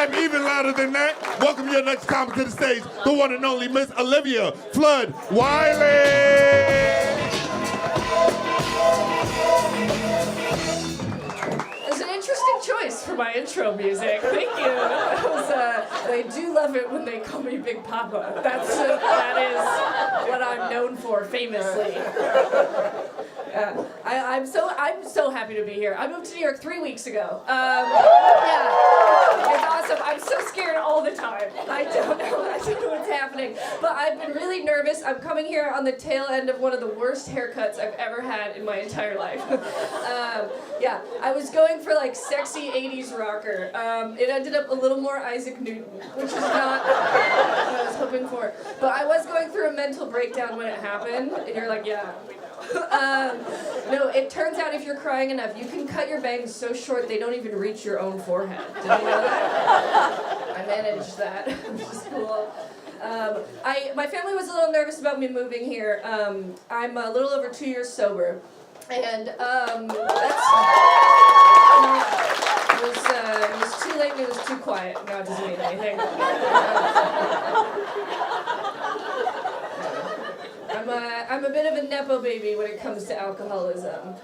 time, even louder than that, welcome your next comic to the stage, the one and only Miss Olivia Flood-Wylie. It's an interesting choice for my intro music. Thank you. They do love it when they call me Big Papa. That is what I'm known for, famously. I'm so happy to be here. I moved to New York 3 weeks ago. Yeah, it's awesome. I'm so scared all the time. I don't know what's happening. But I've been really nervous. I'm coming here on the tail end of one of the worst haircuts I've ever had in my entire life. Yeah, I was going for like sexy 80s rocker. It ended up a little more Isaac Newton, which is not what I was hoping for. But I was going through a mental breakdown when it happened, and you're like, yeah. No, it turns out if you're crying enough, you can cut your bangs so short they don't even reach your own forehead. Did you know that? I managed that, which is cool. My family was a little nervous about me moving here. I'm a little over 2 years sober, and it was too late and it was too quiet. No, it doesn't mean anything. I'm a bit of a Nepo baby when it comes to alcoholism.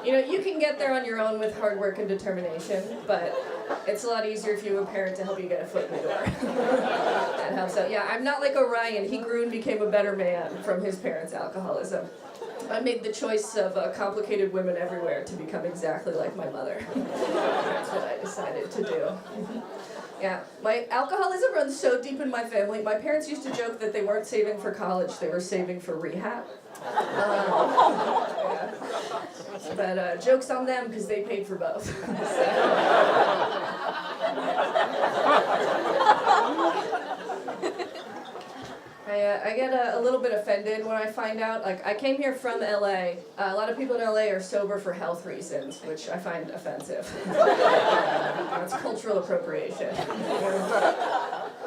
You can get there on your own with hard work and determination, but it's a lot easier if you have a parent to help you get a foot in the door. That helps out. Yeah, I'm not like Orion. He grew and became a better man from his parents' alcoholism. I made the choice of complicated women everywhere to become exactly like my mother. That's what I decided to do. Yeah, my alcoholism runs so deep in my family. My parents used to joke that they weren't saving for college, they were saving for rehab. Yeah. But joke's on them because they paid for both. I get a little bit offended when I find out, like, I came here from LA. A lot of people in LA are sober for health reasons, which I find offensive. It's cultural appropriation.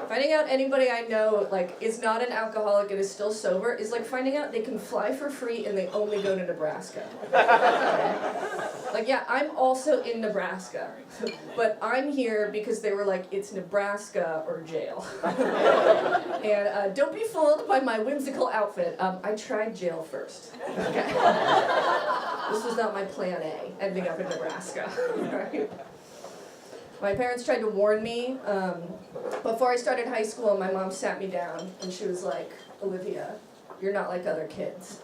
Finding out anybody I know, like, is not an alcoholic and is still sober is like finding out they can fly for free and they only go to Nebraska. Like, yeah, I'm also in Nebraska, but I'm here because they were like, it's Nebraska or jail. And don't be fooled by my whimsical outfit. I tried jail first. Okay. This was not my plan A, ending up in Nebraska. Right? My parents tried to warn me. Before I started high school, my mom sat me down and she was like, Olivia, you're not like other kids.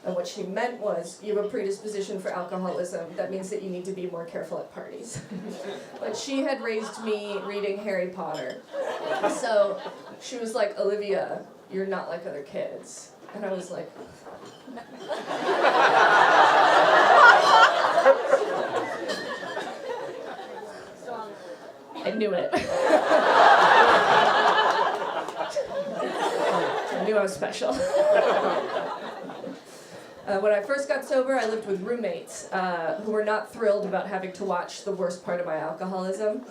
And what she meant was, you have a predisposition for alcoholism. That means that you need to be more careful at parties. But she had raised me reading Harry Potter. So she was like, Olivia, you're not like other kids. And I was like... I knew it. I knew I was special. When I first got sober, I lived with roommates who were not thrilled about having to watch the worst part of my alcoholism.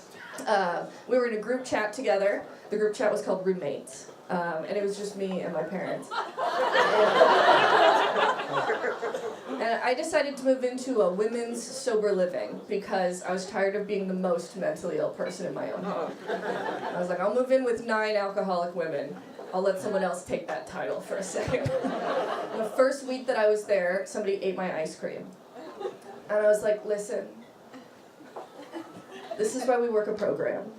We were in a group chat together. The group chat was called Roommates. And it was just me and my parents. And I decided to move into a women's sober living because I was tired of being the most mentally ill person in my own home. I was like, I'll move in with 9 alcoholic women. I'll let someone else take that title for a second. The first week that I was there, somebody ate my ice cream. And I was like, listen, this is why we work a program.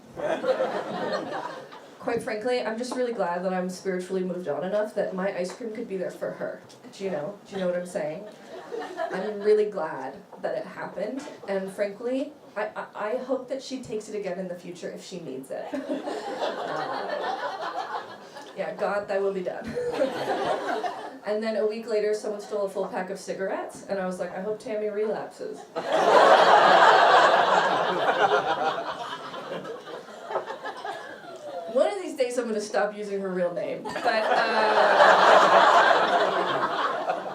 Quite frankly, I'm just really glad that I'm spiritually moved on enough that my ice cream could be there for her. Do you know what I'm saying? I'm really glad that it happened, and frankly, I hope that she takes it again in the future if she needs it. Yeah, God, thy will be done. And then a week later, someone stole a full pack of cigarettes, and I was like, I hope Tammy relapses. One of these days I'm going to stop using her real name, but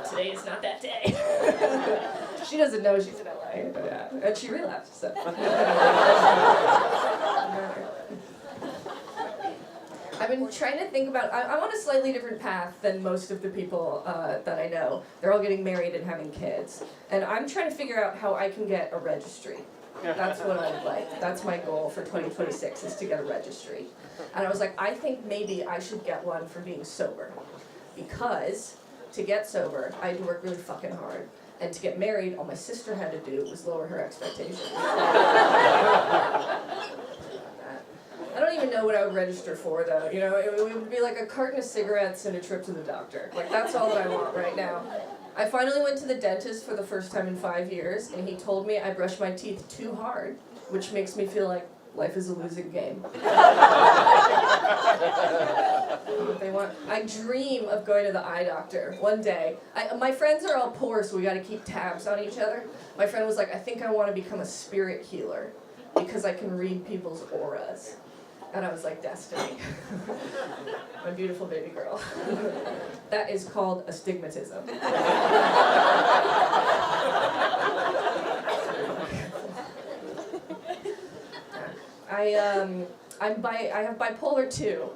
today is not that day. She doesn't know she's in LA, but and she relapsed, so. I've been trying to think about, I'm on a slightly different path than most of the people that I know. They're all getting married and having kids. And I'm trying to figure out how I can get a registry. That's what I would like. That's my goal for 2026 is to get a registry. And I was like, I think maybe I should get one for being sober. Because to get sober, I had to work really fucking hard. And to get married, all my sister had to do was lower her expectations. I don't even know what I would register for, though. You know, it would be like a carton of cigarettes and a trip to the doctor. Like, that's all that I want right now. I finally went to the dentist for the first time in 5 years, and he told me I brush my teeth too hard, which makes me feel like life is a losing game. They want. I dream of going to the eye doctor one day. My friends are all poor, so we got to keep tabs on each other. My friend was like, I think I want to become a spirit healer because I can read people's auras. And I was like, destiny. My beautiful baby girl. That is called astigmatism. I have bipolar 2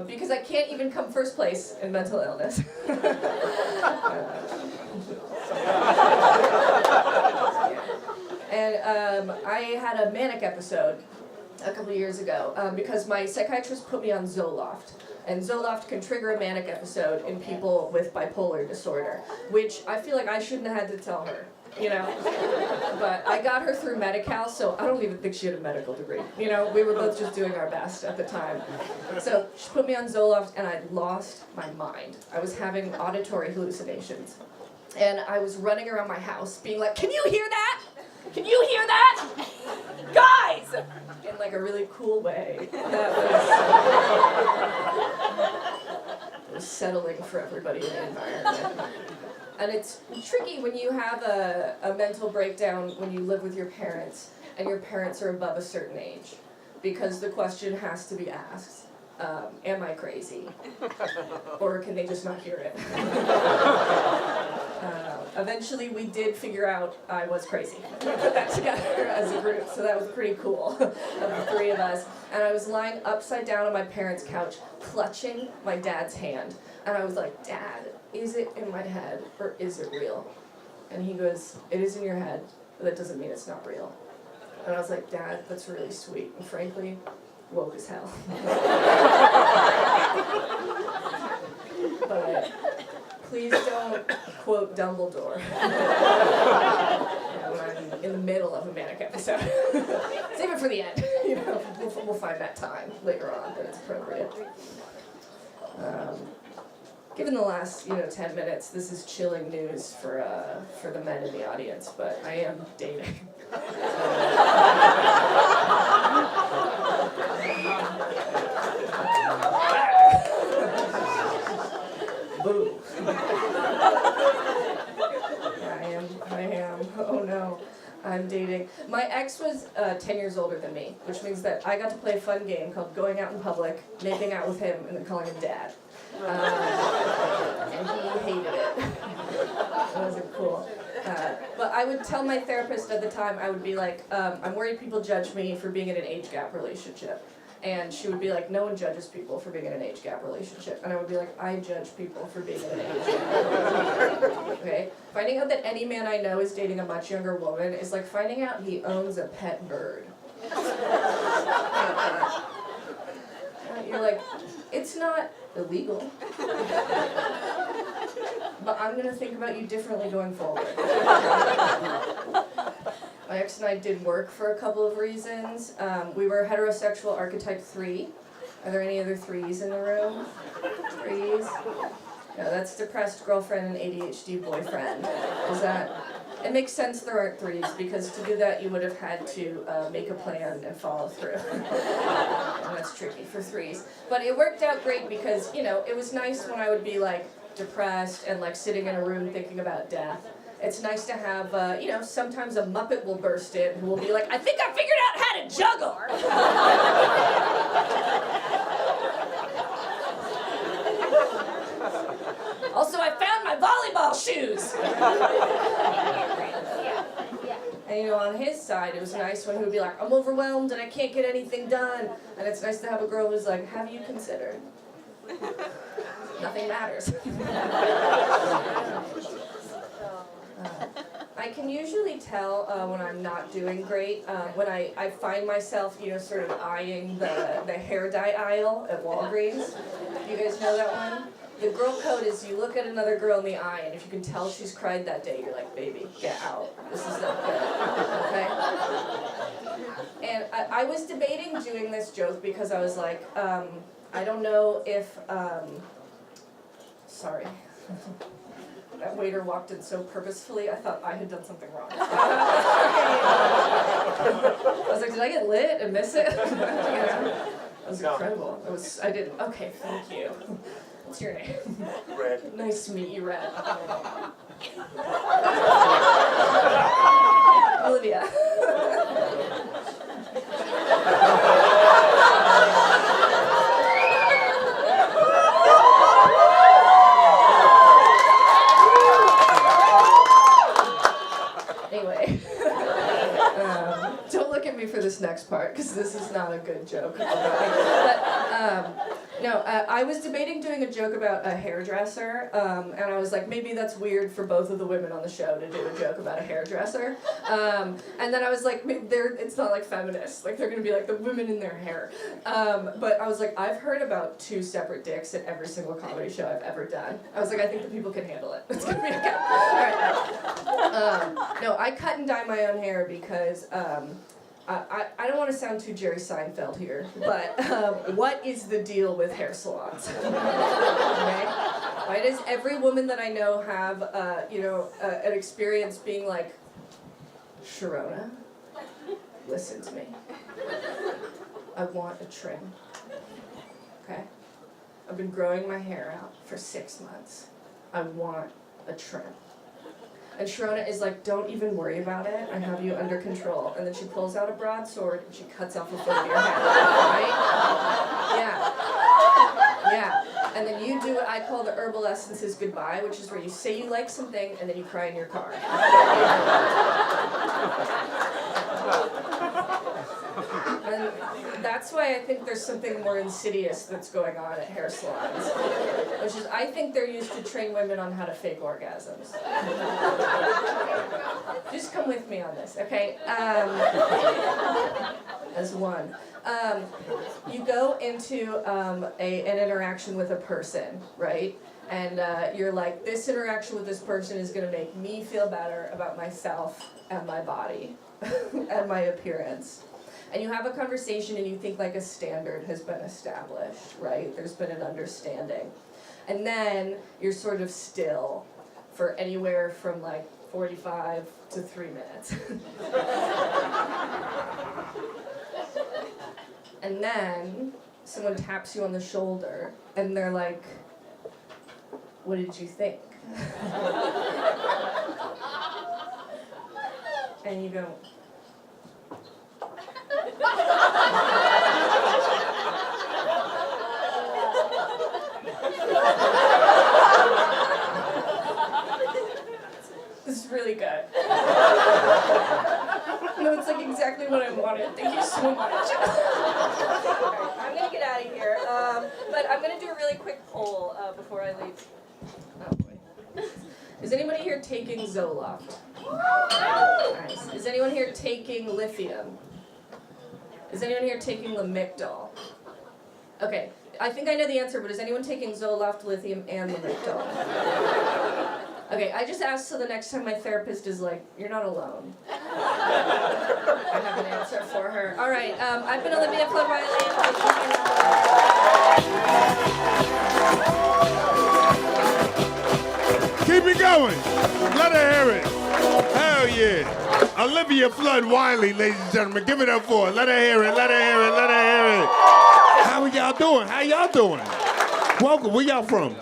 because I can't even come first place in mental illness. And I had a manic episode a couple of years ago because my psychiatrist put me on Zoloft. And Zoloft can trigger a manic episode in people with bipolar disorder, which I feel like I shouldn't have had to tell her, you know? But I got her through Medi-Cal, so I don't even think she had a medical degree. You know, we were both just doing our best at the time. So she put me on Zoloft, and I lost my mind. I was having auditory hallucinations. And I was running around my house being like, can you hear that? Can you hear that? Guys! In like a really cool way. That was settling for everybody in the environment. And it's tricky when you have a mental breakdown when you live with your parents and your parents are above a certain age. Because the question has to be asked, am I crazy? Or can they just not hear it? Eventually we did figure out I was crazy. We put that together as a group, so that was pretty cool, of the three of us. And I was lying upside down on my parents' couch, clutching my dad's hand. And I was like, Dad, is it in my head, or is it real? And he goes, it is in your head, but that doesn't mean it's not real. And I was like, Dad, that's really sweet, and frankly, woke as hell. But please don't quote Dumbledore when I'm in the middle of a manic episode. Save it for the end. You know, we'll find that time later on that it's appropriate. Given the last 10 minutes, this is chilling news for the men in the audience, but I am dating. Boo. I am. Oh no. I'm dating. My ex was 10 years older than me, which means that I got to play a fun game called going out in public, making out with him, and then calling him Dad. And he hated it. It wasn't cool. But I would tell my therapist at the time, I would be like, I'm worried people judge me for being in an age gap relationship. And she would be like, no one judges people for being in an age gap relationship. And I would be like, I judge people for being in an age gap relationship. Okay? Finding out that any man I know is dating a much younger woman is like finding out he owns a pet bird. You're like, it's not illegal. But I'm going to think about you differently going forward. My ex and I did work for a couple of reasons. We were heterosexual archetype 3. Are there any other 3s in the room? 3s? No, that's depressed girlfriend and ADHD boyfriend. Is that? It makes sense there aren't 3s, because to do that you would have had to make a plan and follow through. And that's tricky for 3s. But it worked out great because, it was nice when I would be like depressed and like sitting in a room thinking about death. It's nice to have, sometimes a Muppet will burst in who will be like, I think I figured out how to juggle! Also, I found my volleyball shoes! And on his side, it was nice when he would be like, I'm overwhelmed and I can't get anything done. And it's nice to have a girl who's like, have you considered? Nothing matters. I I can usually tell when I'm not doing great, when I find myself, sort of eyeing the hair dye aisle at Walgreens. You guys know that one? The girl code is you look at another girl in the eye, and if you can tell she's cried that day, you're like, baby, get out. This is not good, okay? And I was debating doing this joke because I was like, I don't know if, sorry. That waiter walked in so purposefully, I thought I had done something wrong. I was like, did I get lit and miss it? That was incredible. I didn't. Okay, thank you. What's your name? Red. Nice to meet you, Red. Olivia. Anyway, don't look at me for this next part, because this is not a good joke. But, no, I was debating doing a joke about a hairdresser, and I was like, maybe that's weird for both of the women on the show to do a joke about a hairdresser. And then I was like, it's not like feminists, like they're gonna be like the women in their hair. But I was like, I've heard about 2 separate dicks in every single comedy show I've ever done. I was like, I think the people can handle it. It's gonna be okay. All right. No, I cut and dye my own hair because I don't want to sound too Jerry Seinfeld here, but what is the deal with hair salons? Okay? Why does every woman that I know have, an experience being like, Sharona, listen to me. I want a trim. Okay? I've been growing my hair out for 6 months. I want a trim. And Sharona is like, don't even worry about it. I have you under control. And then she pulls out a broadsword and she cuts off a foot of your hair. Right? Yeah. Yeah. And then you do what I call the herbal essences goodbye, which is where you say you like something and then you cry in your car. And that's why I think there's something more insidious that's going on at hair salons. Which is, I think they're used to train women on how to fake orgasms. Just come with me on this, okay? As one. You go into an interaction with a person, right? And you're like, this interaction with this person is going to make me feel better about myself and my body and my appearance. And you have a conversation and you think like a standard has been established, right? There's been an understanding. And then you're sort of still for anywhere from like 45 to 3 minutes. And then someone taps you on the shoulder and they're like, what did you think? And you go, this is really good. No, it's like exactly what I wanted. Thank you so much. I'm gonna get out of here, but I'm gonna do a really quick poll before I leave. Oh boy. Is anybody here taking Zoloft? Nice. Is anyone here taking lithium? Is anyone here taking Lamictal? Okay, I think I know the answer, but is anyone taking Zoloft, lithium, and Lamictal? Okay, I just asked so the next time my therapist is like, you're not alone. I have an answer for her. All right, I've been Olivia Flood-Wylie. Keep it going. Let her hear it. Hell yeah. Olivia Flood-Wylie, ladies and gentlemen. Give it up for her. Let her hear it. Let her hear it. Let her hear it. How y'all doing? How y'all doing? Welcome. Where y'all from?